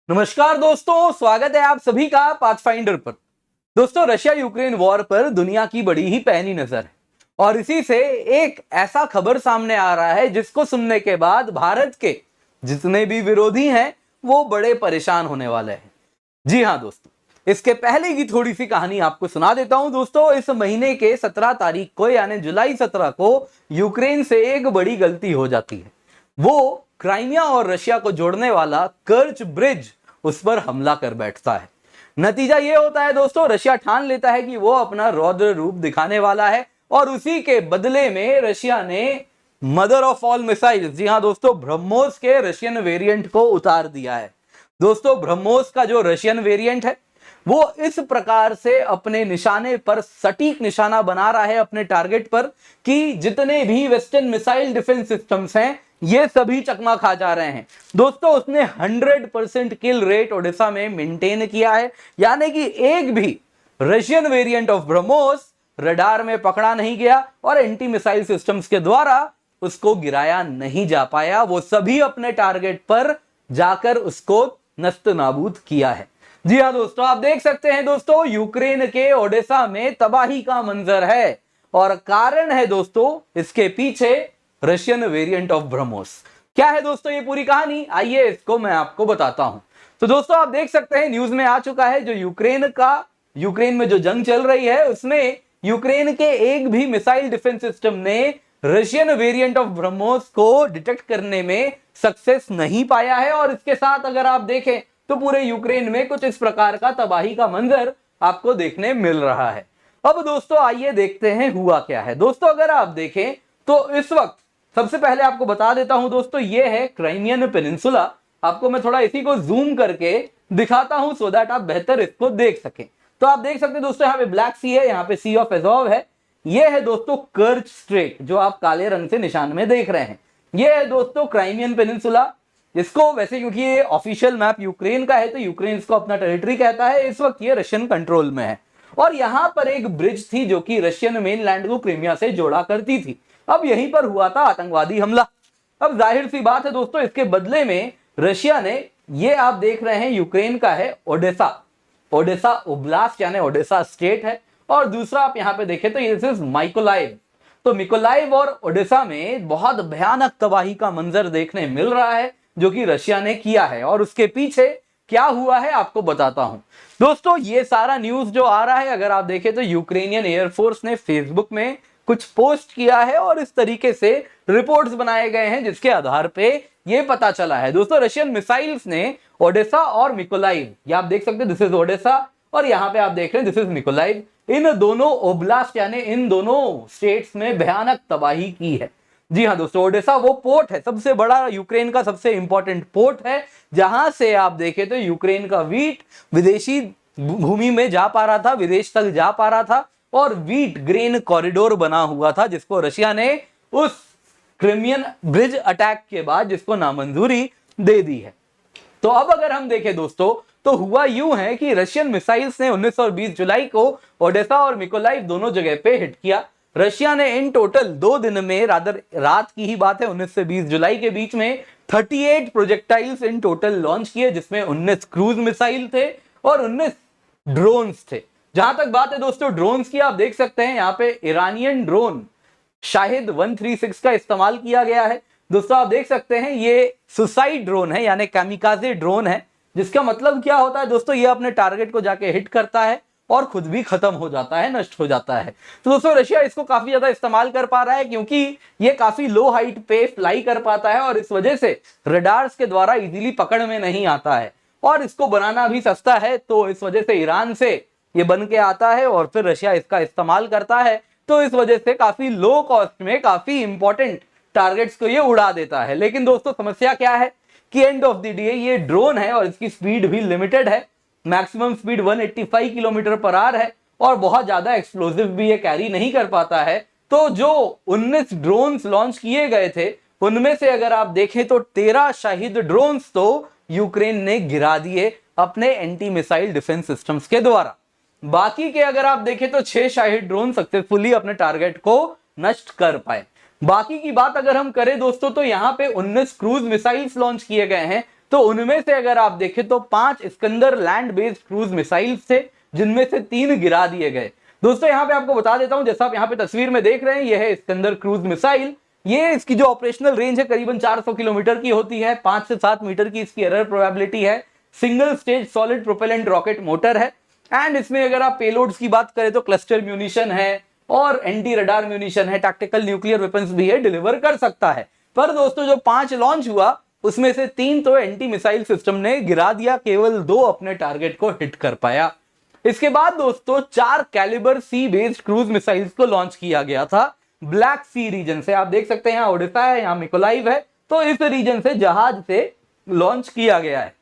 नमस्कार दोस्तों, स्वागत है आप सभी का पाथफाइंडर पर। दोस्तों, रशिया यूक्रेन वॉर पर दुनिया की बड़ी ही पैनी नजर है और इसी से एक ऐसा खबर सामने आ रहा है जिसको सुनने के बाद भारत के जितने भी विरोधी हैं वो बड़े परेशान होने वाले हैं। जी हाँ दोस्तों, इसके पहले की थोड़ी सी कहानी आपको सुना देता हूं। दोस्तों, इस महीने के 17 तारीख को यानी जुलाई 17 को यूक्रेन से एक बड़ी गलती हो जाती है। वो क्राइमिया और रशिया को जोड़ने वाला कर्च ब्रिज उस पर हमला कर बैठता है। नतीजा यह होता है दोस्तों, रशिया ठान लेता है कि वो अपना रौद्र रूप दिखाने वाला है और उसी के बदले में रशिया ने मदर ऑफ ऑल मिसाइल, जी हां दोस्तों, ब्रह्मोस के रशियन वेरिएंट को उतार दिया है। दोस्तों, ब्रह्मोस का जो रशियन वेरिएंट है वो इस प्रकार से अपने निशाने पर सटीक निशाना बना रहा है अपने टारगेट पर कि जितने भी वेस्टर्न मिसाइल डिफेंस सिस्टम्स हैं ये सभी चकमा खा जा रहे हैं। दोस्तों, उसने 100% किल रेट ओडिशा में मेंटेन किया है, यानी कि एक भी Russian variant of BrahMos radar में पकड़ा नहीं गया और एंटी मिसाइल सिस्टम्स के द्वारा उसको गिराया नहीं जा पाया। वो सभी अपने टारगेट पर जाकर उसको नस्त नाबूद किया है। जी हाँ दोस्तों, आप देख सकते हैं दोस्तों, यूक्रेन के ओडेसा में तबाही का मंजर है और कारण है दोस्तों इसके पीछे रशियन वेरिएंट ऑफ ब्रह्मोस। क्या है दोस्तों ये पूरी कहानी, आइए इसको मैं आपको बताता हूं। तो दोस्तों, आप देख सकते हैं न्यूज में आ चुका है जो यूक्रेन में जो जंग चल रही है उसमें यूक्रेन के एक भी मिसाइल डिफेंस सिस्टम ने रशियन वेरिएंट ऑफ ब्रह्मोस को डिटेक्ट करने में सक्सेस नहीं पाया है और इसके साथ अगर आप देखें तो पूरे यूक्रेन में कुछ इस प्रकार का तबाही का मंजर आपको देखने मिल रहा है। अब दोस्तों आइए देखते हैं हुआ क्या है। दोस्तों, अगर आप देखें तो इस वक्त सबसे पहले आपको बता देता हूं दोस्तों, ये है क्राइमियन पेनिनसुला। आपको मैं थोड़ा इसी को जूम करके दिखाता हूं सो दैट आप बेहतर इसको देख सकें। तो आप देख सकते हैं दोस्तों, यहाँ पे ब्लैक सी है, यहाँ पे सी ऑफ एजोव है। ये है दोस्तों कर्च स्ट्रेट जो आप काले रंग से निशान में देख रहे हैं। ये है दोस्तों क्राइमियन पेनिनसुला, जिसको वैसे क्योंकि ये ऑफिशियल मैप यूक्रेन का है तो यूक्रेन इसको अपना टेरिटरी कहता है। इस वक्त ये रशियन कंट्रोल में है और यहां पर एक ब्रिज थी जो कि रशियन मेनलैंड को क्रीमिया से जोड़ा करती थी। अब यहीं पर हुआ था आतंकवादी हमला। अब जाहिर सी बात है दोस्तों, इसके बदले में रशिया ने, ये आप देख रहे हैं यूक्रेन का है ओडेसा ओब्लास्ट यानी ओडेसा स्टेट है और दूसरा आप यहां पे देखें तो ये दिस इज माइकोलाइव। तो मिकोलाइव और ओडेसा में बहुत भयानक तबाही का मंजर देखने मिल रहा है जो कि रशिया ने किया है और उसके पीछे क्या हुआ है आपको बताता हूं। दोस्तों, ये सारा न्यूज जो आ रहा है अगर आप देखें तो यूक्रेनियन एयरफोर्स ने फेसबुक में कुछ पोस्ट किया है और इस तरीके से रिपोर्ट्स बनाए गए हैं जिसके आधार पे ये पता चला है। दोस्तों, रशियन मिसाइल्स ने ओडेसा और मिकोलाइव, ये आप देख सकते हैं दिस इज ओडेसा और यहां पे आप देख रहे हैं दिस इज मिकोलाइव, इन दोनों ओब्लास्ट यानी इन दोनों स्टेट्स में भयानक तबाही की है। जी हाँ दोस्तों, ओडेसा वो पोर्ट है, सबसे बड़ा यूक्रेन का सबसे इंपॉर्टेंट पोर्ट है जहां से आप देखें तो यूक्रेन का वीट विदेशी भूमि में जा पा रहा था, विदेश तक जा पा रहा था और वीट ग्रेन कॉरिडोर बना हुआ था जिसको रशिया ने उस क्रिमियन ब्रिज अटैक के बाद जिसको नामंजूरी दे दी है। तो अब अगर हम देखें दोस्तों तो हुआ यूं है कि रशियन मिसाइल्स ने 19 और 20 जुलाई को ओडेसा और मिकोलाइव दोनों जगह पे हिट किया। रशिया ने इन टोटल 2 दिन में, रात की ही बात है 19 से 20 जुलाई के बीच में 38 प्रोजेक्टाइल्स इन टोटल लॉन्च किए जिसमें 19 क्रूज मिसाइल थे और 19 ड्रोन्स थे। जहां तक बात है दोस्तों ड्रोन्स की, आप देख सकते हैं यहाँ पे ईरानियन ड्रोन शाहिद 136 का इस्तेमाल किया गया है। दोस्तों, आप देख सकते हैं ये सुसाइड ड्रोन है यानी कामिकाजे ड्रोन है, जिसका मतलब क्या होता है दोस्तों, ये अपने टारगेट को जाके हिट करता है और खुद भी खत्म हो जाता है, नष्ट हो जाता है। तो दोस्तों, रशिया इसको काफी ज्यादा इस्तेमाल कर पा रहा है क्योंकि ये काफी लो हाइट पे फ्लाई कर पाता है और इस वजह से रडार्स के द्वारा इजीली पकड़ में नहीं आता है और इसको बनाना भी सस्ता है। तो इस वजह से ईरान से ये बन के आता है और फिर रशिया इसका इस्तेमाल करता है। तो इस वजह से काफी लो कॉस्ट में काफी इंपॉर्टेंट टारगेट्स को ये उड़ा देता है। लेकिन दोस्तों, समस्या क्या है कि एंड ऑफ द डे ये ड्रोन है और इसकी स्पीड भी लिमिटेड है। Maximum speed 185 kilometre per hour है और बहुत ज्यादा एक्सप्लोसिव भी ये कैरी नहीं कर पाता है। तो जो 19 ड्रोन्स लॉन्च किए गए थे उनमें से अगर आप देखें तो 13 शाहिद ड्रोन्स तो यूक्रेन ने गिरा दिए अपने एंटी मिसाइल डिफेंस सिस्टम्स के द्वारा। बाकी के अगर आप देखें तो 6 शाहिद ड्रोन सक्सेसफुली अपने टारगेट को नष्ट कर पाए। बाकी की बात अगर हम करें दोस्तों तो यहां पे 19 क्रूज मिसाइल्स लॉन्च किए गए हैं। तो उनमें से अगर आप देखें तो 5 Iskander land based cruise missile थे, जिनमें से 3 गिरा दिए गए। दोस्तों यहां पे आपको बता देता हूं, जैसा आप यहां पे तस्वीर में देख रहे हैं, यह है इस्कंदर क्रूज मिसाइल। ये इसकी जो ऑपरेशनल रेंज है करीबन 400 किलोमीटर की होती है। 5 से 7 मीटर की इसकी एरर प्रोबेबिलिटी है। Single stage solid propellant rocket motor है। एंड इसमें अगर आप पेलोड्स की बात करें तो क्लस्टर म्यूनिशन है और एंटी रडार म्यूनिशन है, टैक्टिकल न्यूक्लियर वेपन्स भी है, डिलीवर कर सकता है। पर दोस्तों जो 5 लॉन्च हुआ उसमें से 3 तो एंटी मिसाइल सिस्टम ने गिरा दिया, केवल 2 अपने टारगेट को हिट कर पाया। इसके बाद दोस्तों 4 कैलिबर सी बेस्ड क्रूज मिसाइल्स को लॉन्च किया गया था ब्लैक सी रीजन से। आप देख सकते हैं यहाँ ओडिशा है, यहाँ मिकोलाइव है, तो इस रीजन से जहाज से लॉन्च किया गया है।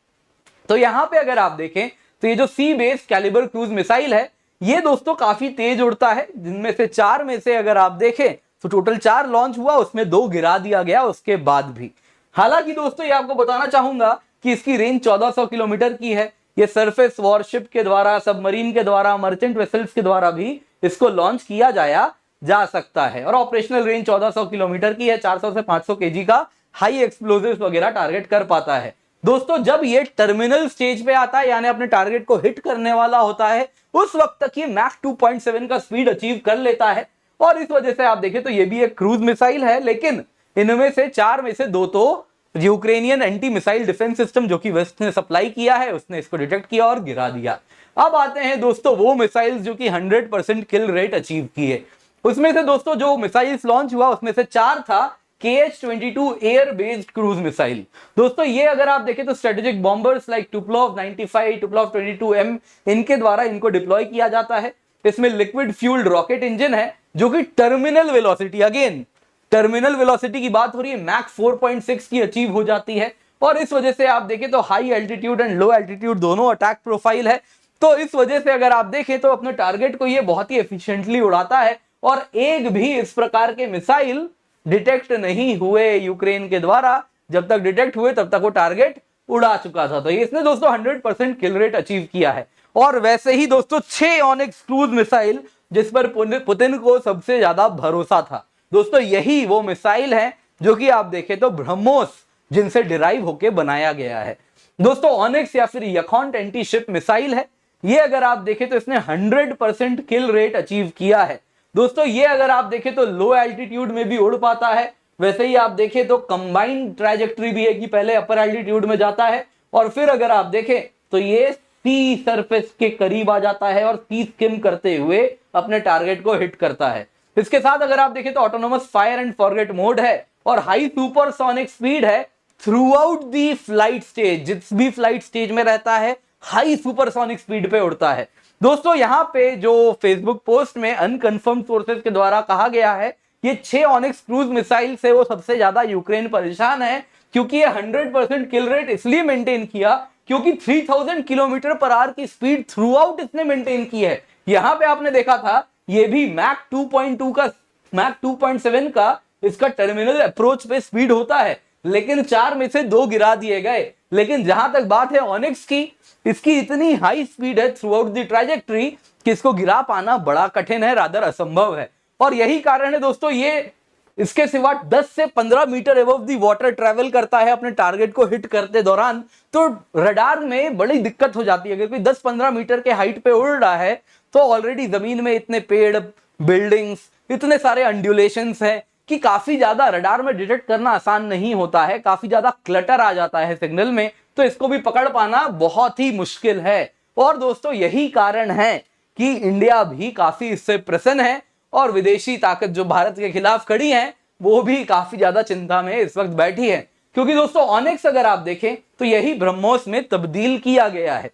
तो यहां पे अगर आप देखें तो ये जो सी बेस्ड कैलिबर क्रूज मिसाइल है, ये दोस्तों काफी तेज उड़ता है, जिनमें से 4 में से अगर आप देखें तो टोटल 4 लॉन्च हुआ, उसमें 2 गिरा दिया गया उसके बाद भी। हालांकि दोस्तों ये आपको बताना चाहूंगा कि इसकी रेंज 1400 किलोमीटर की है। ये सरफेस वॉरशिप के द्वारा, सबमरीन के द्वारा, मर्चेंट वेसल्स के द्वारा भी इसको लॉन्च किया जा सकता है। और ऑपरेशनल रेंज 1400 किलोमीटर की है। 400 से 500 केजी का हाई एक्सप्लोजिव वगैरह टारगेट कर पाता है। दोस्तों जब ये टर्मिनल स्टेज पे आता है, यानी अपने टारगेट को हिट करने वाला होता है, उस वक्त तक ये मैक 2.7 का स्पीड अचीव कर लेता है। और इस वजह से आप देखें तो ये भी एक क्रूज मिसाइल है, लेकिन इनमें से 4 में से 2 तो Ukrainian anti missile defence system जो कि वेस्ट ने सप्लाई किया है, उसने इसको डिटेक्ट किया और गिरा दिया। अब आते हैं दोस्तों वो मिसाइल्स जो कि 100% किल रेट अचीव किए। उसमें से दोस्तों जो मिसाइल्स लॉन्च हुआ उसमें से 4 था KH-22 air based cruise missile. दोस्तों ये अगर आप देखें तो strategic bombers like Tupolev 95, Tupolev 22M, इनके द्वारा इनको डिप्लॉय किया जाता है। इसमें लिक्विड फ्यूल्ड रॉकेट इंजन है जो कि terminal velocity, again terminal velocity की बात हो रही है, मैक 4.6 की अचीव हो जाती है। और इस वजह से आप देखें तो high altitude and low altitude दोनों अटैक प्रोफाइल है। तो इस वजह से अगर आप देखें तो अपने टारगेट को ये बहुत ही एफिशिएंटली उड़ाता है। और एक भी इस प्रकार के मिसाइल डिटेक्ट नहीं हुए यूक्रेन के द्वारा, जब तक डिटेक्ट हुए तब तक वो टारगेट उड़ा चुका था। तो इसने दोस्तों 100% किल रेट अचीव किया है। और वैसे ही दोस्तों 6 ऑनिक्स क्रूज मिसाइल जिस पर पुतिन को सबसे ज्यादा भरोसा था, दोस्तों यही वो मिसाइल है जो कि आप देखें तो ब्रह्मोस जिनसे डिराइव होके बनाया गया है। दोस्तों ऑनिक्स या फिर यखॉन्ट एंटी शिप मिसाइल है। ये अगर आप देखें तो इसने 100% किल रेट अचीव किया है। दोस्तों ये अगर आप देखें तो लो एल्टीट्यूड में भी उड़ पाता है। वैसे ही आप देखें तो कंबाइंड ट्रैजेक्टरी भी है कि पहले अपर एल्टीट्यूड में जाता है और फिर अगर आप देखें तो ये सी सरफेस के करीब आ जाता है और सी स्किम करते हुए अपने टारगेट को हिट करता है। इसके साथ अगर आप देखें तो autonomous fire and forget mode है और हाई सुपरसोनिक स्पीड है through out the flight stage. जिस भी फ्लाइट स्टेज में रहता है हाई सुपरसोनिक स्पीड पे उड़ता है। दोस्तों यहाँ पे जो फेसबुक पोस्ट में अनकंफर्म सोर्सेज के द्वारा कहा गया है, ये 6 ऑनिक्स क्रूज मिसाइल से वो सबसे ज्यादा यूक्रेन परेशान है, क्योंकि ये 100% किल रेट इसलिए मेंटेन किया क्योंकि 3000 किलोमीटर पर आवर की स्पीड थ्रू आउट इसने मेंटेन की है। यहां पे आपने देखा था ये भी मैक 2.2 का, मैक 2.7 का इसका टर्मिनल अप्रोच पे स्पीड होता है, लेकिन 4 में से 2 गिरा दिए गए। लेकिन जहां तक बात है ऑनिक्स की, इसकी इतनी हाई स्पीड है थ्रू आउट द ट्रैजेक्टरी कि इसको गिरा पाना बड़ा कठिन है, रादर असंभव है। और यही कारण है दोस्तों ये इसके सिवा 10 से 15 metre above the water travel करता है अपने टारगेट को हिट करते दौरान, तो रडार में बड़ी दिक्कत हो जाती है। अगर कोई 10-15 मीटर के हाइट पे उड़ रहा है तो ऑलरेडी जमीन में इतने पेड़, बिल्डिंग्स, इतने सारे अंड्यूलेशंस हैं कि काफी ज्यादा रडार में डिटेक्ट करना आसान नहीं होता है। काफी ज्यादा क्लटर आ जाता है सिग्नल में, तो इसको भी पकड़ पाना बहुत ही मुश्किल है। और दोस्तों यही कारण है कि इंडिया भी काफी इससे प्रसन्न है और विदेशी ताकत जो भारत के खिलाफ खड़ी है वो भी काफी ज्यादा चिंता में इस वक्त बैठी है। क्योंकि दोस्तों ऑनिक्स अगर आप देखें तो यही ब्रह्मोस में तब्दील किया गया है।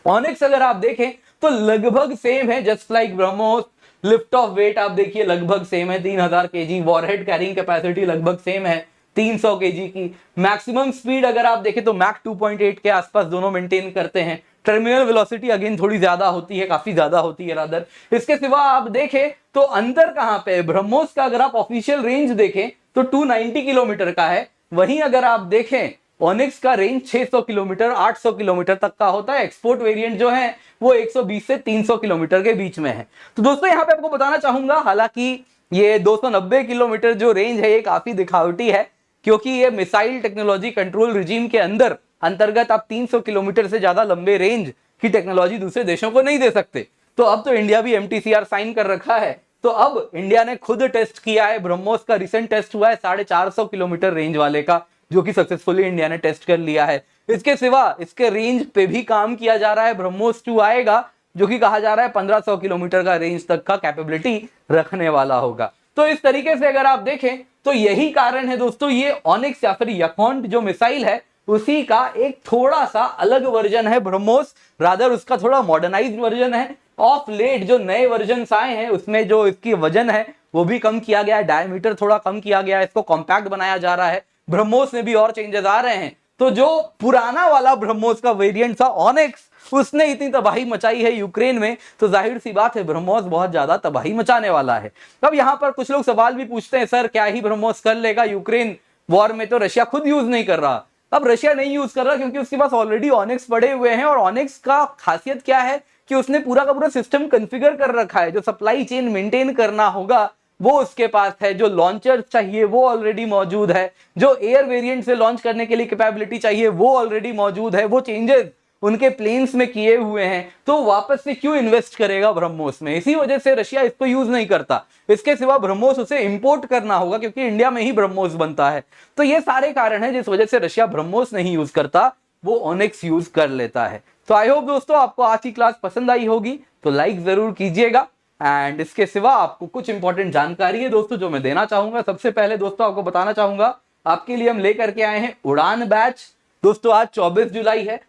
ऑनिक्स अगर आप देखें तो लगभग सेम है, just like BrahMos. Lift off weight आप देखिए लगभग सेम है, 3000 केजी। वॉरहेड कैरिंग कैपेसिटी लगभग सेम है, 300 केजी की। मैक्सिमम स्पीड अगर आप देखें तो मैक 2.8 के आसपास दोनों मेंटेन करते हैं। टर्मिनल वेलोसिटी अगेन थोड़ी ज्यादा होती है, काफी ज्यादा होती है रादर। इसके सिवा आप देखें तो अंतर कहां पे है, ब्रह्मोस का अगर आप ऑफिशियल रेंज देखें तो 290 किलोमीटर का है, वहीं अगर आप देखें ऑनिक्स का रेंज 600 किलोमीटर 800 किलोमीटर तक का होता है। एक्सपोर्ट वेरिएंट जो है वो 120 से 300 किलोमीटर के बीच में है। तो दोस्तों यहां पे आपको बताना चाहूंगा, हालांकि ये 290 किलोमीटर जो रेंज है ये काफी दिखावटी है, क्योंकि ये मिसाइल टेक्नोलॉजी कंट्रोल रिजीम के अंदर अंतर्गत आप 300 किलोमीटर से ज्यादा लंबे रेंज की टेक्नोलॉजी दूसरे देशों को नहीं दे सकते। तो अब तो इंडिया भी MTCR साइन कर रखा है, तो अब इंडिया ने खुद टेस्ट किया है। ब्रह्मोस का रिसेंट टेस्ट हुआ है 450 किलोमीटर रेंज वाले का, जो कि सक्सेसफुली इंडिया ने टेस्ट कर लिया है। इसके सिवा इसके रेंज पे भी काम किया जा रहा है। ब्रह्मोस 2 आएगा, जो कि कहा जा रहा है 1500 किलोमीटर का रेंज तक का कैपेबिलिटी रखने वाला होगा। तो इस तरीके से अगर आप देखें तो यही कारण है दोस्तों, ये ऑनिक्स या फिर यखोंड जो मिसाइल है उसी का एक थोड़ा सा अलग वर्जन है ब्रह्मोस, रादर उसका थोड़ा मॉडर्नाइज्ड वर्जन है। ऑफ लेट जो नए वर्जन आए हैं उसमें जो इसकी वजन है वो भी कम किया गया है, डायमीटर थोड़ा कम किया गया है, इसको कॉम्पैक्ट बनाया जा रहा है। ब्रह्मोस में भी और चेंजेस आ रहे हैं। तो जो पुराना वाला ब्रह्मोस का वेरिएंट था ऑनिक्स, उसने इतनी तबाही मचाई है यूक्रेन में, तो जाहिर सी बात है ब्रह्मोस बहुत ज्यादा तबाही मचाने वाला है। अब यहां पर कुछ लोग सवाल भी पूछते हैं, सर क्या ही ब्रह्मोस कर लेगा यूक्रेन वॉर में, तो रशिया खुद यूज नहीं कर रहा। अब रशिया नहीं यूज कर रहा क्योंकि उसके पास ऑलरेडी ऑनिक्स पड़े हुए हैं, और ऑनिक्स का खासियत क्या है कि उसने पूरा का पूरा सिस्टम कॉन्फ़िगर कर रखा है। जो सप्लाई चेन मेंटेन करना होगा वो उसके पास है, जो लॉन्चर चाहिए वो ऑलरेडी मौजूद है, जो एयर वेरिएंट से लॉन्च करने के लिए कैपेबिलिटी चाहिए वो ऑलरेडी मौजूद है, वो चेंजेस उनके प्लेन्स में किए हुए हैं। तो वापस से क्यों इन्वेस्ट करेगा ब्रह्मोस में? इसी वजह से रशिया इसको यूज नहीं करता। इसके सिवा ब्रह्मोस उसे इंपोर्ट करना होगा क्योंकि इंडिया में ही ब्रह्मोस बनता है। तो ये सारे कारण हैं जिस वजह से रशिया ब्रह्मोस नहीं यूज करता, वो ऑनिक्स यूज कर लेता है। तो आई होप दोस्तों आपको आज की क्लास पसंद आई होगी, तो लाइक जरूर कीजिएगा। एंड इसके सिवा आपको कुछ इंपॉर्टेंट जानकारी है दोस्तों जो मैं देना चाहूंगा। सबसे पहले दोस्तों आपको बताना चाहूंगा, आपके लिए हम लेकर के आए हैं उड़ान बैच। दोस्तों आज 24 जुलाई है,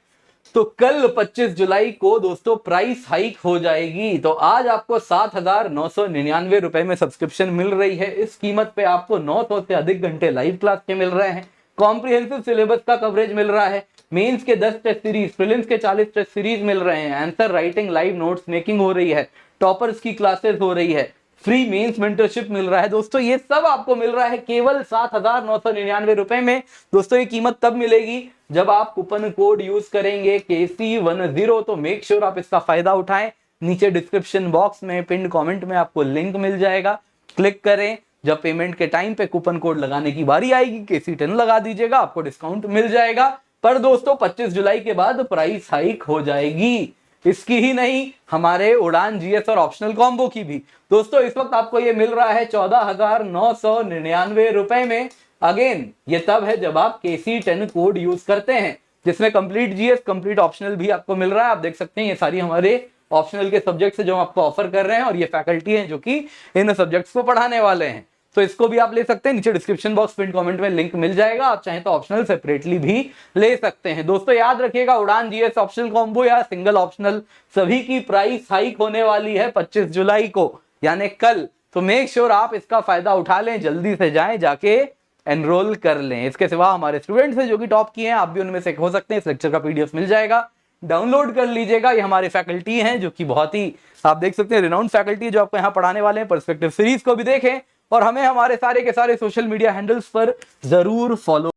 तो कल 25 जुलाई को दोस्तों प्राइस हाइक हो जाएगी। तो आज आपको 7,999 रुपए में सब्सक्रिप्शन मिल रही है। इस कीमत पे आपको 900 से अधिक घंटे लाइव क्लास के मिल रहे हैं, कॉम्प्रिहेंसिव सिलेबस का कवरेज मिल रहा है, मेंस के 10 टेस्ट सीरीज, प्रीलिम्स के 40 टेस्ट सीरीज मिल रहे हैं, answer writing, live notes making हो रही है, टॉपर्स की क्लासेस हो रही है, फ्री मेंस मेंटरशिप मिल रहा है। दोस्तों ये सब आपको मिल रहा है केवल 7,999 रुपए में। दोस्तों ये कीमत तब मिलेगी जब आप कूपन कोड यूज करेंगे KC10। तो मेक श्योर आप इसका फायदा उठाएं। नीचे डिस्क्रिप्शन बॉक्स में पिन कमेंट में आपको लिंक मिल जाएगा, क्लिक करें। जब पेमेंट के टाइम पे कूपन कोड लगाने की बारी आएगी KC10 लगा दीजिएगा, आपको डिस्काउंट मिल जाएगा। पर दोस्तों 25 जुलाई के बाद प्राइस हाइक हो जाएगी। इसकी ही नहीं, हमारे उड़ान GS और ऑप्शनल कॉम्बो की भी। दोस्तों इस वक्त आपको ये मिल रहा है 14,999 रुपए में। अगेन ये तब है जब आप KC10 कोड यूज करते हैं, जिसमें कंप्लीट GS कंप्लीट ऑप्शनल भी आपको मिल रहा है। आप देख सकते हैं ये सारी हमारे ऑप्शनल के सब्जेक्ट्स है जो हम आपको ऑफर कर रहे हैं, और ये फैकल्टी है जो कि इन सब्जेक्ट्स को पढ़ाने वाले हैं। तो इसको भी आप ले सकते हैं। नीचे डिस्क्रिप्शन बॉक्स पिन कमेंट में लिंक मिल जाएगा, आप चाहें तो ऑप्शनल सेपरेटली भी ले सकते हैं। दोस्तों याद रखिएगा, उड़ान GS ऑप्शनल कॉम्बो या सिंगल ऑप्शनल सभी की प्राइस हाइक होने वाली है 25 जुलाई को, यानी कल। तो मेक श्योर आप इसका फायदा उठा लें, जल्दी से जाएं, जाके एनरोल कर लें। इसके सिवा हमारे स्टूडेंट्स हैं जो कि टॉप किए हैं, आप भी उनमें से हो सकते हैं। इस लेक्चर का PDF मिल जाएगा, डाउनलोड कर लीजिएगा। ये हमारे फैकल्टी हैं जो कि बहुत ही आप देख सकते हैं रिनाउंड फैकल्टी जो आपको यहाँ पढ़ाने वाले हैं। पर्सपेक्टिव सीरीज को भी देखें, और हमें हमारे सारे के सारे सोशल मीडिया हैंडल्स पर जरूर फॉलो